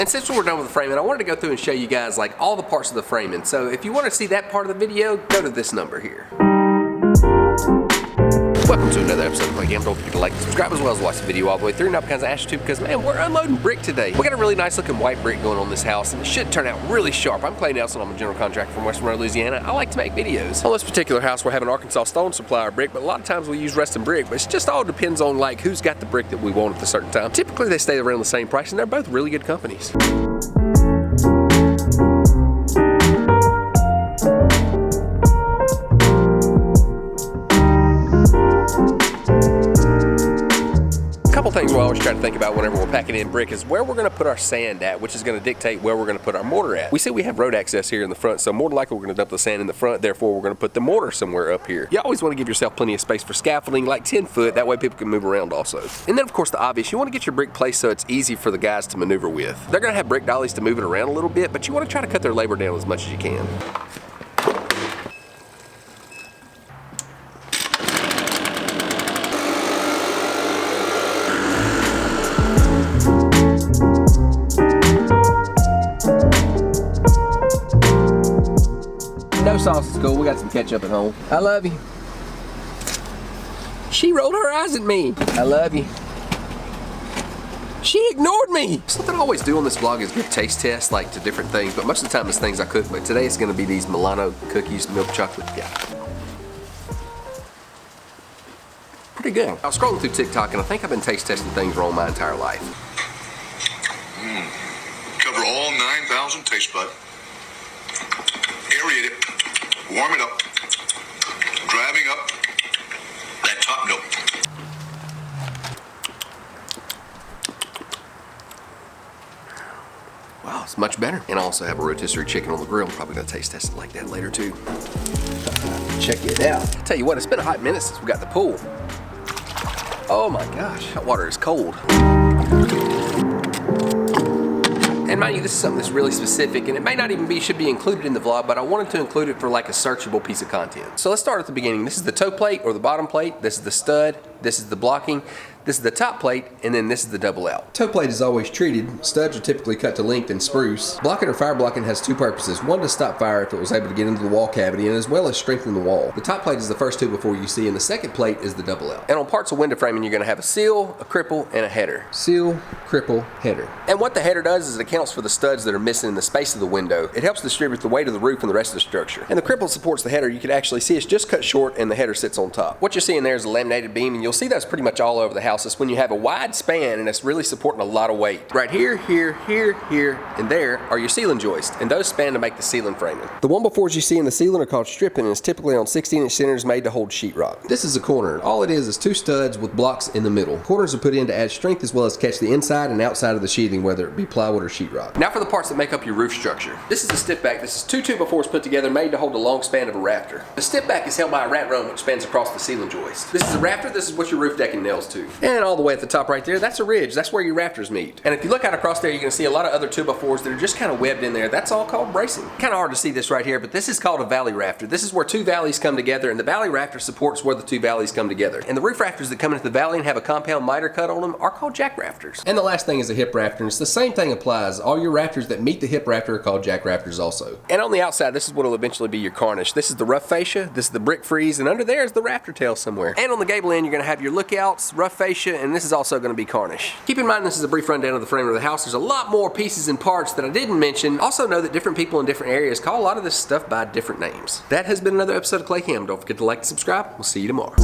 And since we're done with the framing, I wanted to go through and show you guys like all the parts of the framing. So if you want to see that part of the video, go to this number here. Welcome to another episode of My Game. Don't forget to like and subscribe as well as watch the video all the way through. Not because I asked you to, because man, we're unloading brick today. We got a really nice looking white brick going on this house, and it should turn out really sharp. I'm Clay Nelson. I'm a general contractor from Western Louisiana. I like to make videos. On this particular house, we're having Arkansas Stone supply our brick, but a lot of times we use Reston brick. But it just all depends on like who's got the brick that we want at a certain time. Typically, they stay around the same price, and they're both really good companies. Things we always try to think about whenever we're packing in brick is where we're going to put our sand at, which is going to dictate where we're going to put our mortar at. We see we have road access here in the front, so more than likely we're going to dump the sand in the front, therefore we're going to put the mortar somewhere up here. You always want to give yourself plenty of space for scaffolding, like 10 foot, that way people can move around also. And then of course the obvious, you want to get your brick placed so it's easy for the guys to maneuver with. They're going to have brick dollies to move it around a little bit, but you want to try to cut their labor down as much as you can. No sauce is cool. We got some ketchup at home. I love you. She rolled her eyes at me. I love you. She ignored me. Something I always do on this vlog is give taste tests like to different things, but most of the time it's things I cook, but today it's gonna be these Milano cookies, milk chocolate. Yeah. Pretty good. I was scrolling through TikTok and I think I've been taste testing things wrong my entire life. Cover all 9,000 taste buds. Aerate it. Warm it up, driving up that top note. Wow, it's much better. And I also have a rotisserie chicken on the grill. I'm probably gonna taste test it like that later too. Check it out. I tell you what, it's been a hot minute since we got the pool. Oh my gosh, that water is cold. And mind you, this is something that's really specific, and it may not even should be included in the vlog, but I wanted to include it for like a searchable piece of content. So let's start at the beginning. This is the toe plate or the bottom plate. This is the stud. This is the blocking. This is the top plate, and then this is the double out. Toe plate is always treated. Studs are typically cut to length and spruce. Blocking or fire blocking has two purposes. One, to stop fire if it was able to get into the wall cavity, and as well as strengthen the wall. The top plate is the first two before you see, and the second plate is the double out. And on parts of window framing, you're gonna have a seal, a cripple, and a header. Seal, cripple, header. And what the header does is it accounts for the studs that are missing in the space of the window. It helps distribute the weight of the roof and the rest of the structure. And the cripple supports the header. You can actually see it's just cut short and the header sits on top. What you're seeing there is a laminated beam, and you'll see that's pretty much all over the house. It's when you have a wide span and it's really supporting a lot of weight. Right here, here, here, here, and there are your ceiling joists, and those span to make the ceiling framing. The one befores you see in the ceiling are called stripping, and it's typically on 16-inch centers made to hold sheetrock. This is a corner. All it is two studs with blocks in the middle. Corners are put in to add strength as well as catch the inside and outside of the sheathing, whether it be plywood or sheetrock. Now for the parts that make up your roof structure. This is the stiff back. This is two 2x4s put together made to hold the long span of a rafter. The stiff back is held by a rat run which spans across the ceiling joist. This is a rafter. This is what your roof decking nails to. And all the way at the top right there, that's a ridge. That's where your rafters meet. And if you look out across there, you're gonna see a lot of other 2x4s that are just kind of webbed in there. That's all called bracing. Kind of hard to see this right here, but this is called a valley rafter. This is where two valleys come together, and the valley rafter supports where the two valleys come together. And the roof rafters that come into the valley and have a compound miter cut on them are called jack rafters. And the last thing is a hip rafter, and it's the same thing applies. All your rafters that meet the hip rafter are called jack rafters also. And on the outside, this is what will eventually be your cornice. This is the rough fascia, this is the brick frieze, and under there is the rafter tail somewhere. And on the gable end, you're gonna have your lookouts, rough fascia, and this is also gonna be cornice. Keep in mind, this is a brief rundown of the frame of the house. There's a lot more pieces and parts that I didn't mention. Also know that different people in different areas call a lot of this stuff by different names. That has been another episode of Clay Cam. Don't forget to like and subscribe. We'll see you tomorrow.